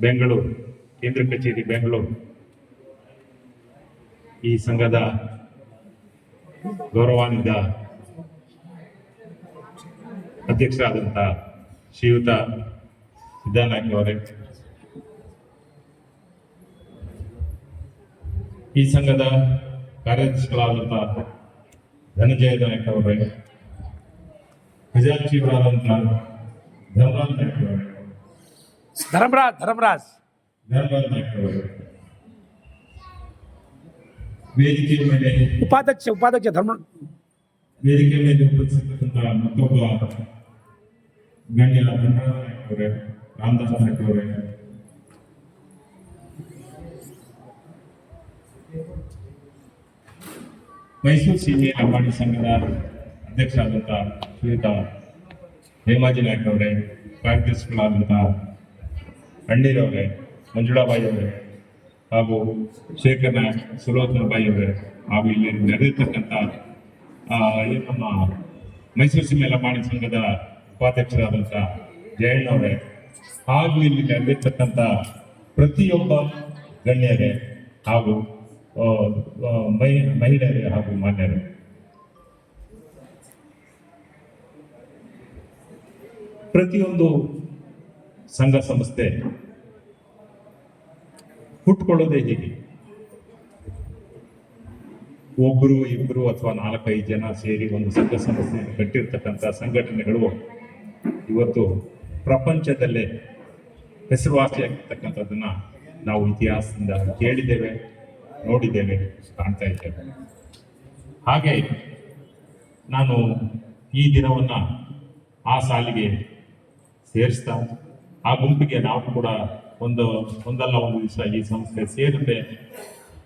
ಬೆಂಗಳೂರು ಕೇಂದ್ರ ಕಚೇರಿ ಬೆಂಗಳೂರು ಈ ಸಂಘದ ಗೌರವಾನ್ವಿತ ಅಧ್ಯಕ್ಷರಾದಂಥ ಶ್ರೀಯುತ ಸಿದ್ದನಾಯ್ಕ ಅವರೇ, ಈ ಸಂಘದ ಕಾರ್ಯದರ್ಶಿಗಳಾದಂಥ ಧನಂಜಯ ನಾಯ್ಕ ಅವರೇ, ಖಜಾಂಚಿಯವರಾದಂಥ ಧರ್ಮರಾಜ್ ನಾಯ್ಕ ಅವರೇ, ಧರ್ಮರಾಜ್ ನಾಯ್ಕ ಅವರೇ, ವೇದಿಕೆ ಮೇಲೆ ಉಪಾಧ್ಯಕ್ಷ ವೇದಿಕೆ ಮೇಲೆ ಉಪಸ್ಥಿತಕ್ಕಂಥ ಮತ್ತೊಬ್ಬ ಗಣ್ಯ ಧರ್ಮರಾಜ್ ನಾಯ್ಕ ಅವರೇ, ರಾಮದಾಸ್ ನಾಯ್ಕ ಅವರೇ, ಮೈಸೂರು ಸೀಮೆ ಲಂಬಾಣಿ ಸಂಘದ ಅಧ್ಯಕ್ಷರಾದಂಥ ಶ್ರೀಯುತ ಹೇಮಾಜಿ ನಾಯ್ಕ ಅವರೇ, ಕಾರ್ಯದರ್ಶಿಗಳಾದಂಥ ಅಣ್ಣೀರವರೇ, ಮಂಜುಳಾಬಾಯಿ ಅವರೇ ಹಾಗೂ ಶೇಖರ್ ನಾಯಕ್, ಸುಲೋಚನ ಬಾಯಿ ಅವರೇ ಹಾಗೂ ಇಲ್ಲಿ ನಡೆದಿರ್ತಕ್ಕಂಥ ನಮ್ಮ ಮೈಸೂರು ಸೀಮೆ ಲಂಬಾಣಿ ಸಂಘದ ಉಪಾಧ್ಯಕ್ಷರಾದಂಥ ಜಯಣ್ಣವರೇ ಹಾಗೂ ಇಲ್ಲಿ ನಡೆದಿರ್ತಕ್ಕಂಥ ಪ್ರತಿಯೊಬ್ಬ ಗಣ್ಯರೇ ಹಾಗೂ ಮಹಿಳೆಯರೇ ಹಾಗೂ ಮಾನ್ಯರೇ, ಪ್ರತಿಯೊಂದು ಸಂಘ ಸಂಸ್ಥೆ ಹುಟ್ಟುಕೊಳ್ಳೋದೇ ಹೀಗೆ. ಒಬ್ಬರು ಇಬ್ಬರು ಅಥವಾ 4-5 ಜನ ಸೇರಿ ಒಂದು ಸಂಘ ಸಂಸ್ಥೆಯನ್ನು ಕಟ್ಟಿರ್ತಕ್ಕಂಥ ಸಂಘಟನೆಗಳು ಇವತ್ತು ಪ್ರಪಂಚದಲ್ಲೇ ಹೆಸರುವಾಸಿಯಾಗಿರ್ತಕ್ಕಂಥದ್ದನ್ನ ನಾವು ಇತಿಹಾಸದಿಂದ ಕೇಳಿದ್ದೇವೆ, ನೋಡಿದ್ದೇವೆ, ಕಾಣ್ತಾ ಇದ್ದೇವೆ. ಹಾಗೆ ನಾನು ಈ ದಿನವನ್ನ ಆ ಸಾಲಿಗೆ ಸೇರಿಸ್ತಾ ಆ ಗುಂಪಿಗೆ ನಾವು ಕೂಡ ಒಂದಲ್ಲ ಒಂದು ದಿವಸ ಈ ಸಂಸ್ಥೆ ಸೇರುತ್ತೆ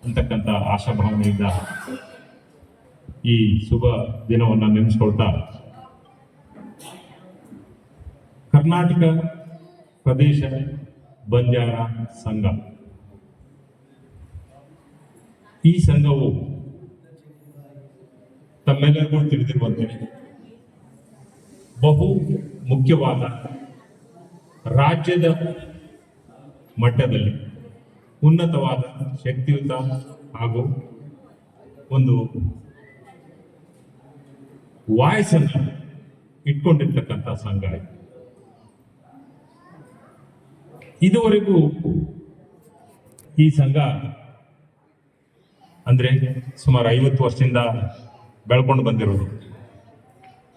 ಅಂತಕ್ಕಂಥ ಆಶಾಭಾವನೆಯಿಂದ ಈ ಶುಭ ದಿನವನ್ನು ನೆನೆಸ್ಕೊಳ್ತಾ, ಕರ್ನಾಟಕ ಪ್ರದೇಶ ಬಂಜಾರ ಸಂಘ, ಈ ಸಂಘವು ತಮ್ಮೆಲ್ಲರಿಗೂ ತಿಳಿದಿರುವಂತೆ ಬಹು ಮುಖ್ಯವಾದ ರಾಜ್ಯದ ಮಟ್ಟದಲ್ಲಿ ಉನ್ನತವಾದ ಶಕ್ತಿಯುತ ಹಾಗೂ ಒಂದು ವಾಯ್ಸನ್ನು ಇಟ್ಕೊಂಡಿರ್ತಕ್ಕಂಥ ಸಂಘ. ಇದುವರೆಗೂ ಈ ಸಂಘ ಅಂದ್ರೆ ಸುಮಾರು 50 ವರ್ಷದಿಂದ ಬೆಳ್ಕೊಂಡು ಬಂದಿರೋದು.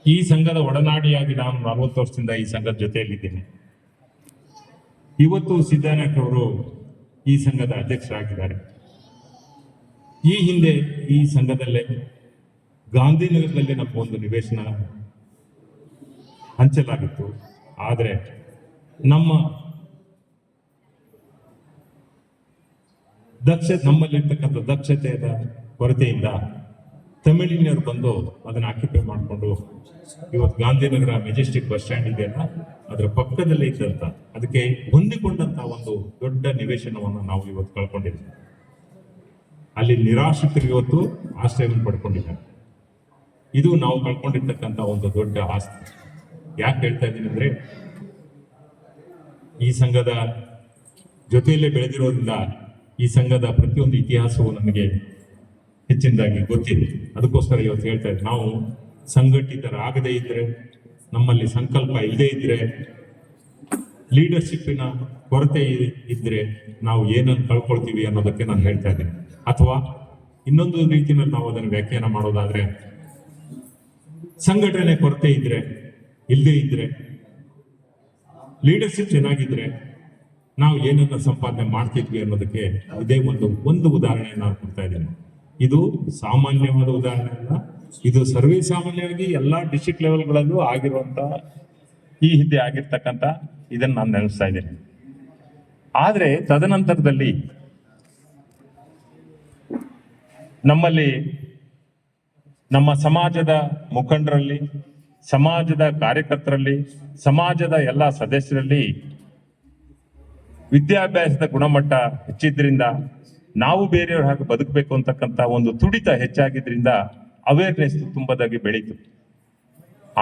ಈ ಸಂಘದ ಒಡನಾಡಿಯಾಗಿ ನಾನು 40 ವರ್ಷದಿಂದ ಈ ಸಂಘದ ಜೊತೆಯಲ್ಲಿದ್ದೇನೆ. ಇವತ್ತು ಸಿದ್ದನಾಯ್ಕ ಅವರು ಈ ಸಂಘದ ಅಧ್ಯಕ್ಷರಾಗಿದ್ದಾರೆ. ಈ ಹಿಂದೆ ಈ ಸಂಘದಲ್ಲೇ ಗಾಂಧಿನಗರದಲ್ಲಿ ನಮ್ಮ ಒಂದು ನಿವೇಶನ ಹಂಚಲಾಗಿತ್ತು. ಆದರೆ ನಮ್ಮಲ್ಲಿರ್ತಕ್ಕಂಥ ದಕ್ಷತೆಯ ಕೊರತೆಯಿಂದ ತಮಿಳಿನವರು ಬಂದು ಅದನ್ನು ಆಕ್ಯುಪೈ ಮಾಡಿಕೊಂಡು ಇವತ್ತು ಗಾಂಧಿನಗರ ಮೆಜೆಸ್ಟಿಕ್ ಬಸ್ ಸ್ಟ್ಯಾಂಡ್ ಇದೆಯಲ್ಲ ಅದರ ಪಕ್ಕದಲ್ಲೇ ಇದ್ದಂತ ಅದಕ್ಕೆ ಹೊಂದಿಕೊಂಡಂತ ಒಂದು ದೊಡ್ಡ ನಿವೇಶನವನ್ನು ನಾವು ಇವತ್ತು ಕಳ್ಕೊಂಡಿದ್ದೀವಿ. ಅಲ್ಲಿ ನಿರಾಶ್ರಿತರು ಇವತ್ತು ಆಶ್ರಯವನ್ನು ಪಡ್ಕೊಂಡಿದ್ದಾರೆ. ಇದು ನಾವು ಕಳ್ಕೊಂಡಿರ್ತಕ್ಕಂಥ ಒಂದು ದೊಡ್ಡ ಆಸ್ತಿ. ಯಾಕೆ ಹೇಳ್ತಾ ಇದ್ದೀನಿ ಅಂದ್ರೆ, ಈ ಸಂಘದ ಜೊತೆಯಲ್ಲೇ ಬೆಳೆದಿರೋದ್ರಿಂದ ಈ ಸಂಘದ ಪ್ರತಿಯೊಂದು ಇತಿಹಾಸವು ನಮಗೆ ಹೆಚ್ಚಿನದಾಗಿ ಗೊತ್ತಿದೆ. ಅದಕ್ಕೋಸ್ಕರ ಇವತ್ತು ಹೇಳ್ತಾ ಇದ್ದೆ, ನಾವು ಸಂಘಟಿತರಾಗದೇ ಇದ್ರೆ, ನಮ್ಮಲ್ಲಿ ಸಂಕಲ್ಪ ಇಲ್ಲದೆ ಇದ್ರೆ, ಲೀಡರ್ಶಿಪ್ಪಿನ ಕೊರತೆ ಇದ್ರೆ ನಾವು ಏನನ್ನು ಕಳ್ಕೊಳ್ತೀವಿ ಅನ್ನೋದಕ್ಕೆ ನಾನು ಹೇಳ್ತಾ ಇದ್ದೇನೆ. ಅಥವಾ ಇನ್ನೊಂದು ರೀತಿಯಲ್ಲಿ ನಾವು ಅದನ್ನು ವ್ಯಾಖ್ಯಾನ ಮಾಡೋದಾದ್ರೆ, ಸಂಘಟನೆ ಕೊರತೆ ಇದ್ರೆ, ಇಲ್ಲದೆ ಇದ್ರೆ, ಲೀಡರ್ಶಿಪ್ ಚೆನ್ನಾಗಿದ್ರೆ ನಾವು ಏನನ್ನ ಸಂಪಾದನೆ ಮಾಡ್ತಿದ್ವಿ ಅನ್ನೋದಕ್ಕೆ ಇದೇ ಒಂದು ಉದಾಹರಣೆ ನಾನು ಕೊಡ್ತಾ ಇದ್ದೇನೆ. ಇದು ಸಾಮಾನ್ಯವಾದ ಉದಾಹರಣೆ ಅಲ್ಲ, ಇದು ಸರ್ವೇ ಸಾಮಾನ್ಯವಾಗಿ ಎಲ್ಲಾ ಡಿಸ್ಟ್ರಿಕ್ಟ್ ಲೆವೆಲ್ಗಳಲ್ಲೂ ಆಗಿರುವಂತ ಈ ಹಿಂದೆ ಆಗಿರ್ತಕ್ಕಂಥ ಇದನ್ನು ನಾನು ನೆನೆಸ್ತಾ ಇದ್ದೇನೆ. ಆದ್ರೆ ತದನಂತರದಲ್ಲಿ ನಮ್ಮಲ್ಲಿ ನಮ್ಮ ಸಮಾಜದ ಮುಖಂಡರಲ್ಲಿ, ಸಮಾಜದ ಕಾರ್ಯಕರ್ತರಲ್ಲಿ, ಸಮಾಜದ ಎಲ್ಲ ಸದಸ್ಯರಲ್ಲಿ ವಿದ್ಯಾಭ್ಯಾಸದ ಗುಣಮಟ್ಟ ಹೆಚ್ಚಿದ್ರಿಂದ, ನಾವು ಬೇರೆಯವ್ರ ಹಾಗೆ ಬದುಕಬೇಕು ಅಂತಕ್ಕಂಥ ಒಂದು ತುಡಿತ ಹೆಚ್ಚಾಗಿದ್ರಿಂದ ಅವೇರ್ನೆಸ್ ತುಂಬದಾಗಿ ಬೆಳೀತು.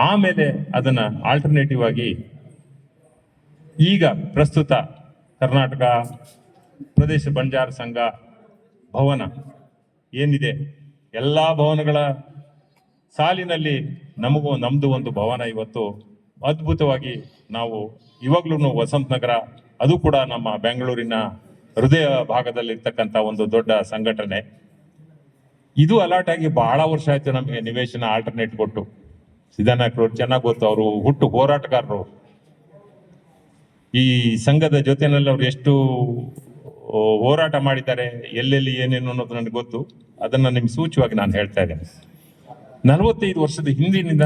ಆಮೇಲೆ ಅದನ್ನ ಆಲ್ಟರ್ನೇಟಿವ್ ಆಗಿ ಈಗ ಪ್ರಸ್ತುತ ಕರ್ನಾಟಕ ಪ್ರದೇಶ ಬಂಜಾರ ಸಂಘ ಭವನ ಏನಿದೆ, ಎಲ್ಲ ಭವನಗಳ ಸಾಲಿನಲ್ಲಿ ನಮ್ದು ಒಂದು ಭವನ ಇವತ್ತು ಅದ್ಭುತವಾಗಿ ನಾವು ಇವಾಗ್ಲೂ ವಸಂತ ನಗರ, ಅದು ಕೂಡ ನಮ್ಮ ಬೆಂಗಳೂರಿನ ಹೃದಯ ಭಾಗದಲ್ಲಿರ್ತಕ್ಕಂಥ ಒಂದು ದೊಡ್ಡ ಸಂಘಟನೆ. ಇದು ಅಲಾಟ್ ಆಗಿ ಬಹಳ ವರ್ಷ ಆಯ್ತು ನಮಗೆ ನಿವೇಶನ ಆಲ್ಟರ್ನೇಟ್ ಕೊಟ್ಟು. ಸಿದ್ದನಾಯಕರು ಚೆನ್ನಾಗಿ ಗೊತ್ತು, ಅವರು ಹುಟ್ಟು ಹೋರಾಟಗಾರರು. ಈ ಸಂಘದ ಜೊತೆನಲ್ಲಿ ಅವ್ರು ಎಷ್ಟು ಹೋರಾಟ ಮಾಡಿದ್ದಾರೆ, ಎಲ್ಲೆಲ್ಲಿ ಏನೇನು ಅನ್ನೋದು ನನಗೆ ಗೊತ್ತು. ಅದನ್ನ ನಿಮ್ಗೆ ಸೂಚ್ಯವಾಗಿ ನಾನು ಹೇಳ್ತಾ ಇದ್ದೇನೆ. 45 ವರ್ಷದ ಹಿಂದಿನಿಂದ